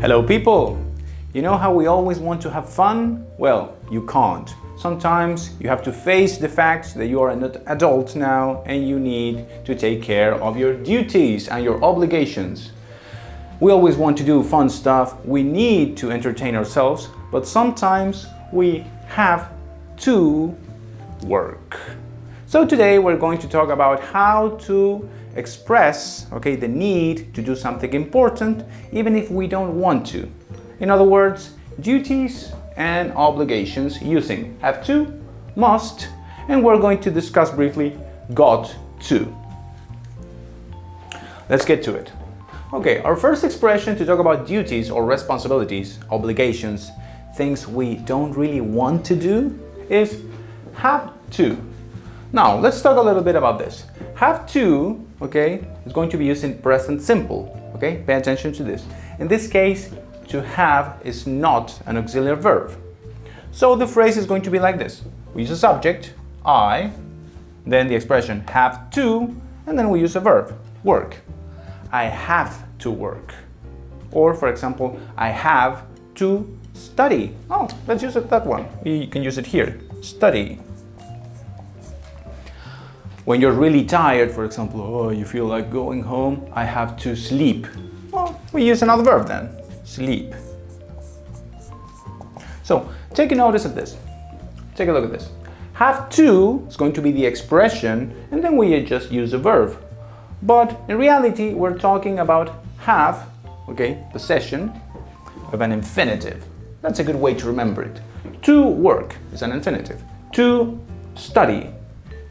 Hello people! You know how we always want to have fun? Well, you can't. Sometimes you have to face the fact that you are an adult now and you need to take care of your duties and your obligations. We always want to do fun stuff, we need to entertain ourselves, but sometimes we have to work. So today we're going to talk about how to express, the need to do something important even if we don't want to. In other words, duties and obligations using have to, must, and we're going to discuss briefly got to. Let's get to it. Okay, our first expression to talk about duties or responsibilities, obligations, things we don't really want to do is have to. Now, let's talk a little bit about this. Have to, is going to be used in present simple, Pay attention to this. In this case, to have is not an auxiliary verb. So the phrase is going to be like this. We use a subject, I, then the expression have to, and then we use a verb, work. I have to work. Or, for example, I have to study. Oh, let's use that one. We can use it here, study. When you're really tired, for example, you feel like going home, I have to sleep. Well, we use another verb then, sleep. So, take a notice of this. Take a look at this. Have to is going to be the expression, and then we just use a verb. But in reality, we're talking about have, possession of an infinitive. That's a good way to remember it. To work is an infinitive. To study.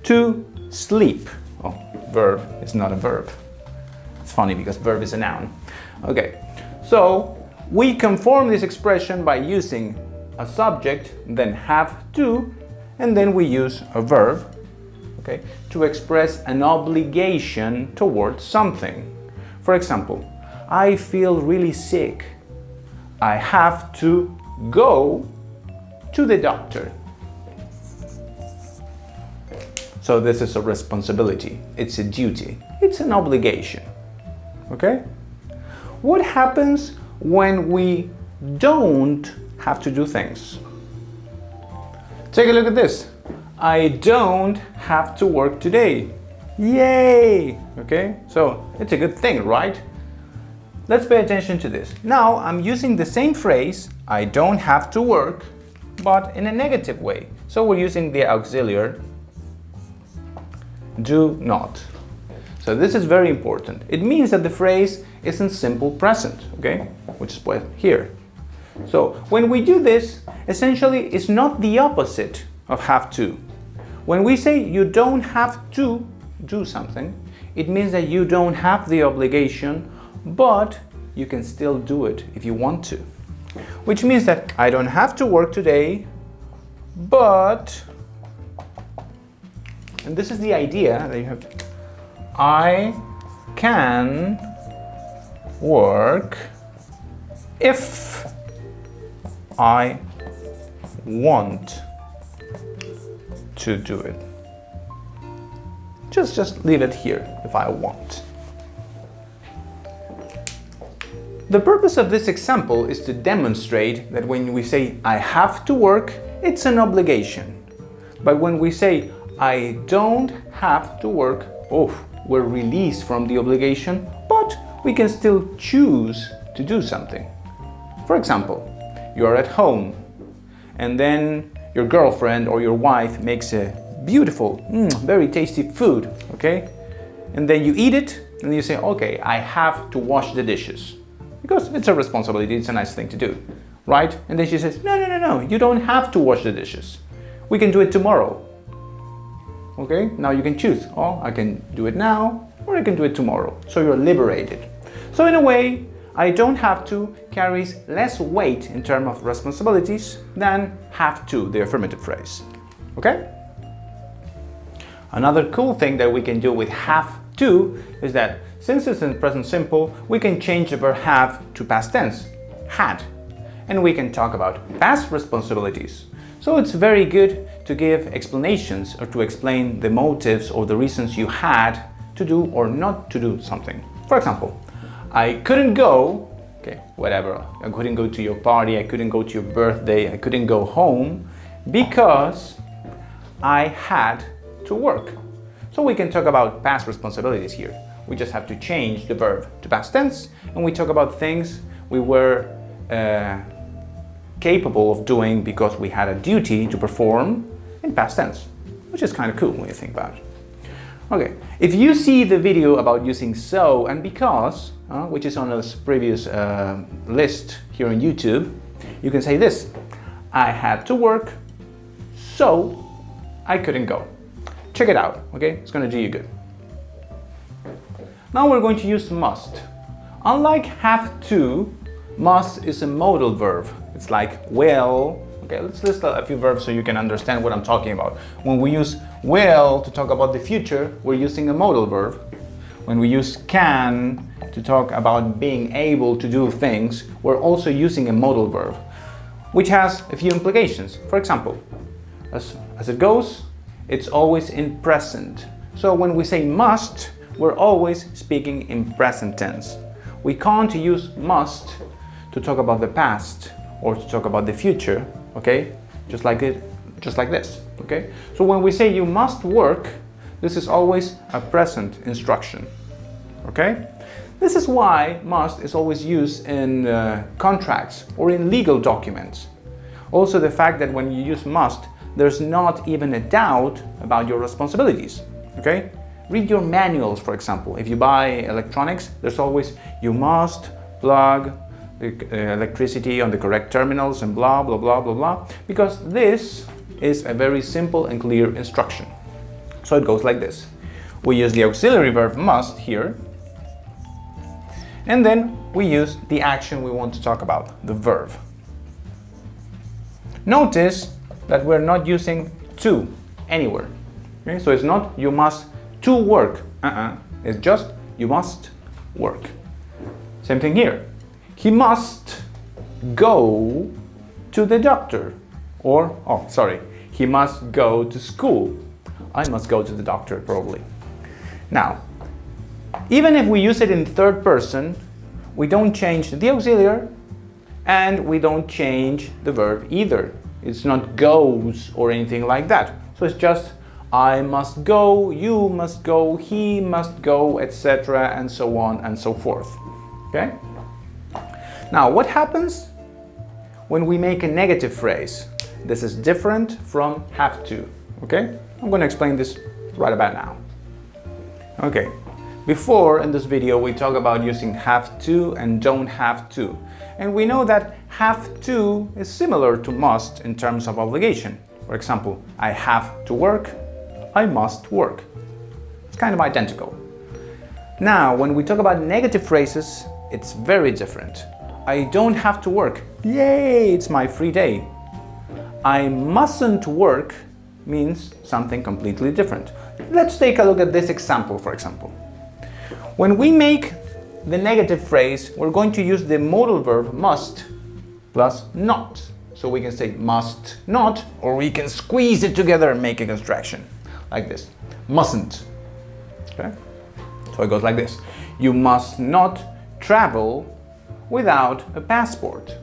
To sleep. Oh, verb is not a verb. It's funny because verb is a noun. So we conform this expression by using a subject, then have to, and then we use a verb, to express an obligation towards something. For example, I feel really sick. I have to go to the doctor. So this is a responsibility, it's a duty, it's an obligation, What happens when we don't have to do things? Take a look at this. I don't have to work today. Yay! So it's a good thing, right? Let's pay attention to this. Now I'm using the same phrase, I don't have to work, but in a negative way. So we're using the auxiliary do not. So this is very important. It means that the phrase is in simple present, which is put here. So when we do this, essentially it's not the opposite of have to. When we say you don't have to do something, it means that you don't have the obligation, but you can still do it if you want to. Which means that I don't have to work today, but, and this is the idea that you have, I can work if I want to do it. Just leave it here, if I want. The purpose of this example is to demonstrate that when we say I have to work, it's an obligation. But when we say I don't have to work, we're released from the obligation, but we can still choose to do something. For example, you are at home and then your girlfriend or your wife makes a beautiful, very tasty food, And then you eat it and you say, I have to wash the dishes. Because it's a responsibility, it's a nice thing to do, right? And then she says, no, you don't have to wash the dishes. We can do it tomorrow. Now you can choose, I can do it now or I can do it tomorrow. So you're liberated. So in a way, I don't have to carries less weight in terms of responsibilities than have to, the affirmative phrase. Another cool thing that we can do with have to is that since it's in present simple, we can change the verb have to past tense, had. And we can talk about past responsibilities. So it's very good to give explanations or to explain the motives or the reasons you had to do or not to do something. For example, I couldn't go Okay, whatever. I couldn't go to your party, I couldn't go to your birthday, I couldn't go home because I had to work. So we can talk about past responsibilities here. We just have to change the verb to past tense, and we talk about things we were capable of doing because we had a duty to perform in past tense, which is kind of cool when you think about it. Okay, if you see the video about using so and because, which is on this previous list here on YouTube, you can say this: I had to work, so I couldn't go. Check it out, okay? It's gonna do you good. Now we're going to use must. Unlike have to, must is a modal verb. It's like will. Okay, let's list a few verbs so you can understand what I'm talking about. When we use will to talk about the future, we're using a modal verb. When we use can to talk about being able to do things, we're also using a modal verb, which has a few implications. For example, as it goes, it's always in present. So when we say must, we're always speaking in present tense. We can't use must to talk about the past or to talk about the future, okay? Just like this, okay? So when we say you must work, this is always a present instruction, okay? This is why must is always used in contracts or in legal documents. Also the fact that when you use must, there's not even a doubt about your responsibilities, okay? Read your manuals, for example. If you buy electronics, there's always, you must plug the electricity on the correct terminals and blah, blah, blah, blah, blah, because this is a very simple and clear instruction. So it goes like this. We use the auxiliary verb must here, and then we use the action we want to talk about, the verb. Notice that we're not using to anywhere. Okay? So it's not you must to work. It's just you must work. Same thing here. He must go to the doctor. Or, he must go to school. I must go to the doctor, probably. Now, even if we use it in third person, we don't change the auxiliary and we don't change the verb either. It's not goes or anything like that. So it's just I must go, you must go, he must go, etc. and so on and so forth. Okay? Now, what happens when we make a negative phrase? This is different from have to. Okay? I'm going to explain this right about now. Okay. Before in this video we talk about using have to and don't have to. And we know that have to is similar to must in terms of obligation. For example, I have to work, I must work. It's kind of identical. Now, when we talk about negative phrases, it's very different. I don't have to work. Yay, it's my free day. I mustn't work means something completely different. Let's take a look at this example, for example. When we make the negative phrase, we're going to use the modal verb must plus not. So we can say must not, or we can squeeze it together and make a construction like this. Mustn't. Okay? So it goes like this. You must not travel without a passport.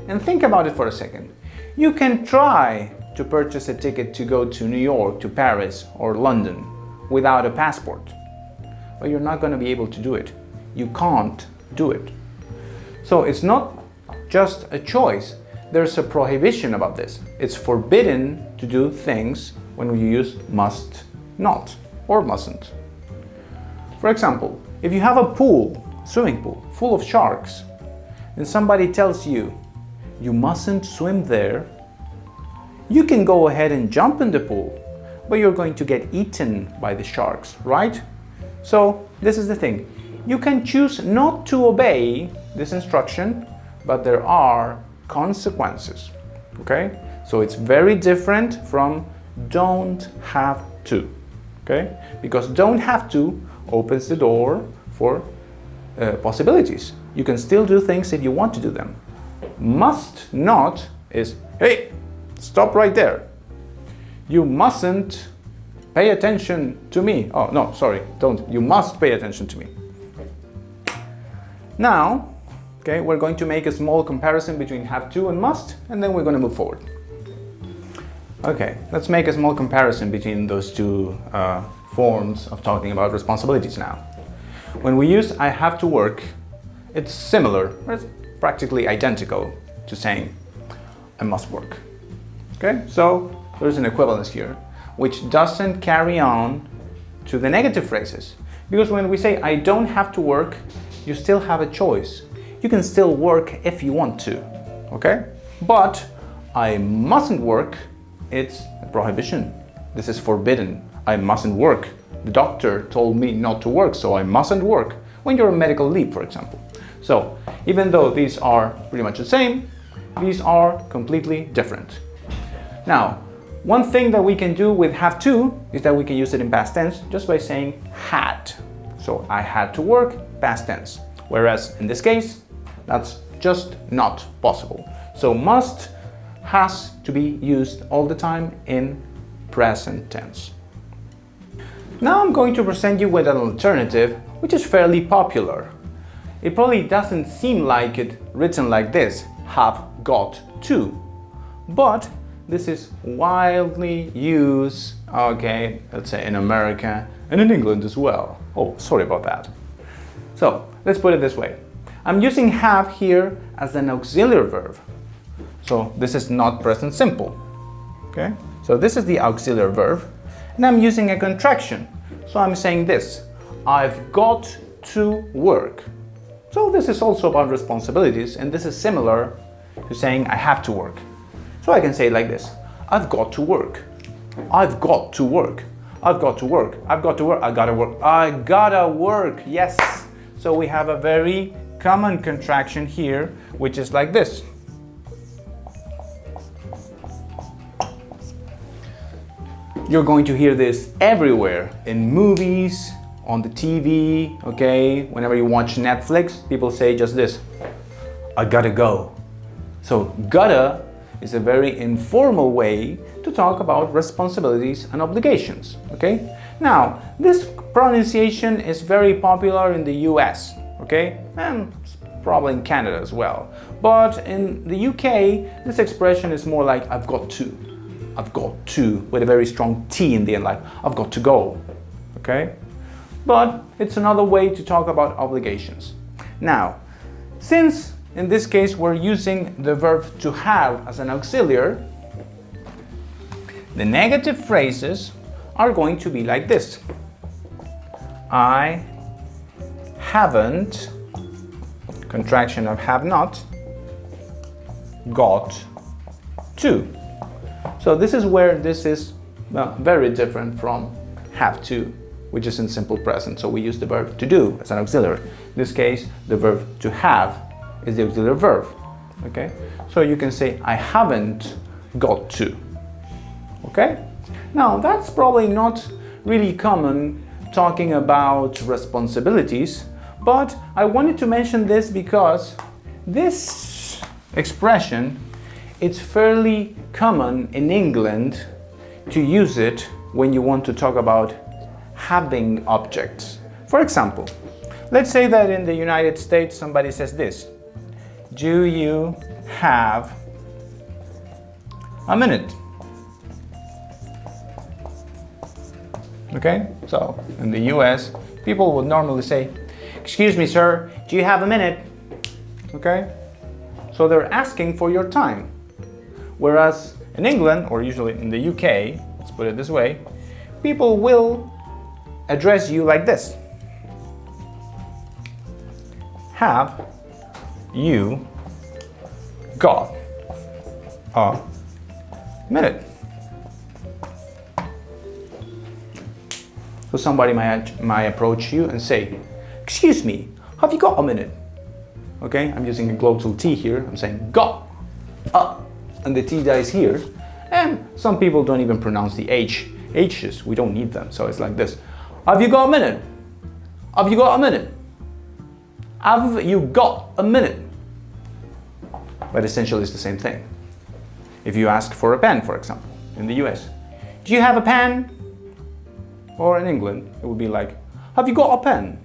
And think about it for a second. You can try to purchase a ticket to go to New York, to Paris or London without a passport, but you're not going to be able to do it. You can't do it. So it's not just a choice. There's a prohibition about this. It's forbidden to do things when you use must not or mustn't. For example, if you have a pool, swimming pool, full of sharks, and somebody tells you, you mustn't swim there, you can go ahead and jump in the pool, but you're going to get eaten by the sharks, right? So this is the thing. You can choose not to obey this instruction, but there are consequences, okay? So it's very different from don't have to, okay? Because don't have to opens the door for possibilities. You can still do things if you want to do them. Must not is, hey, stop right there. You mustn't pay attention to me. Oh, no, sorry, don't. You must pay attention to me. Now, Okay, we're going to make a small comparison between have to and must, and then we're going to move forward. Okay, let's make a small comparison between those two forms of talking about responsibilities now. When we use I have to work, it's similar, or it's practically identical to saying I must work. Okay, so there's an equivalence here, which doesn't carry on to the negative phrases. Because when we say I don't have to work, you still have a choice. You can still work if you want to, okay? But I mustn't work, it's a prohibition. This is forbidden. I mustn't work. The doctor told me not to work, so I mustn't work. When you're on medical leave, for example. So, even though these are pretty much the same, these are completely different. Now, one thing that we can do with have to is that we can use it in past tense just by saying had. So, I had to work, past tense. Whereas in this case, that's just not possible. So must has to be used all the time in present tense. Now I'm going to present you with an alternative which is fairly popular. It probably doesn't seem like it written like this, have got to, but this is widely used, okay, let's say in America and in England as well. Oh, sorry about that. So let's put it this way. I'm using have here as an auxiliary verb. So this is not present simple. Okay? So this is the auxiliary verb. And I'm using a contraction. So I'm saying this. I've got to work. So this is also about responsibilities, and this is similar to saying I have to work. So I can say it like this. I've got to work. I've got to work. I've got to work. I've got to work. I gotta work. I gotta work. Yes. So we have a very common contraction here, which is like this. You're going to hear this everywhere, in movies, on the TV, okay? Whenever you watch Netflix, people say just this, I gotta go. So gotta is a very informal way to talk about responsibilities and obligations, okay? Now, this pronunciation is very popular in the US, okay? And probably in Canada as well. But in the UK, this expression is more like I've got to. I've got to, with a very strong T in the end, like I've got to go, okay? But it's another way to talk about obligations. Now, since in this case we're using the verb to have as an auxiliary, the negative phrases are going to be like this. I haven't, contraction of have not, got to. So this is where this is very different from have to, which is in simple present. So we use the verb to do as an auxiliary. In this case, the verb to have is the auxiliary verb. Okay? So you can say, I haven't got to. Okay? Now, that's probably not really common talking about responsibilities, but I wanted to mention this because this expression, it's fairly common in England to use it when you want to talk about having objects. For example, let's say that in the United States somebody says this, do you have a minute? Okay, so in the US, people would normally say, excuse me, sir, do you have a minute? Okay, so they're asking for your time. Whereas in England, or usually in the UK, let's put it this way, people will address you like this. Have you got a minute? So somebody might approach you and say, excuse me, have you got a minute? Okay, I'm using a glotal T here. I'm saying got, and the T dies here. And some people don't even pronounce the H's. We don't need them. So it's like this. Have you got a minute? Have you got a minute? Have you got a minute? But essentially it's the same thing. If you ask for a pen, for example, in the US, do you have a pen? Or in England, it would be like, have you got a pen?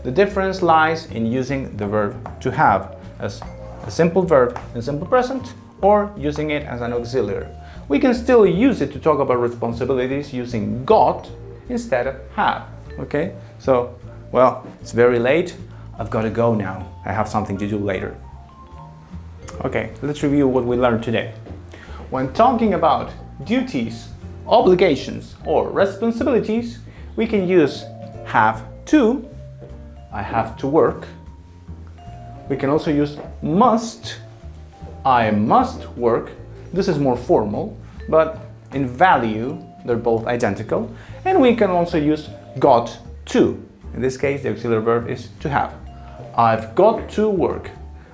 The difference lies in using the verb to have as a simple verb in simple present or using it as an auxiliary. We can still use it to talk about responsibilities using got instead of have. Okay? So, well, it's very late. I've got to go now. I have something to do later. Okay, let's review what we learned today. When talking about duties, obligations, or responsibilities, we can use have to. I have to work. We can also use must. I must work. This is more formal, but in value, they're both identical. And we can also use got to. In this case, the auxiliary verb is to have. I've got to work.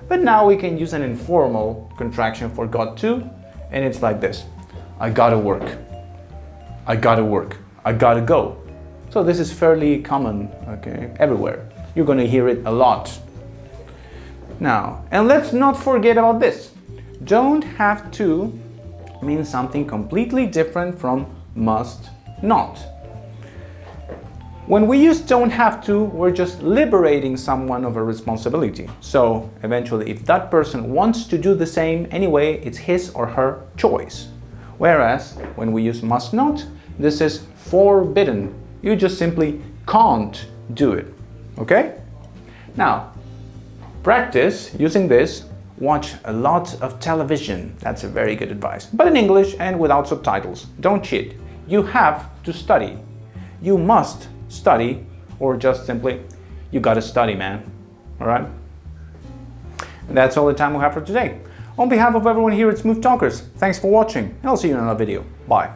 But now we can use an informal contraction for got to, and it's like this. I gotta work. I gotta work. I gotta go. So this is fairly common, okay, everywhere. You're gonna hear it a lot. Now, and let's not forget about this. Don't have to means something completely different from must not. When we use don't have to, we're just liberating someone of a responsibility. So eventually, if that person wants to do the same anyway, it's his or her choice. Whereas when we use must not, this is forbidden. You just simply can't do it. Okay? Now, practice using this. Watch a lot of television. That's a very good advice. But in English and without subtitles. Don't cheat. You have to study. You must study, or just simply, you gotta study, man. Alright? And that's all the time we have for today. On behalf of everyone here at Smooth Talkers, thanks for watching, and I'll see you in another video. Bye.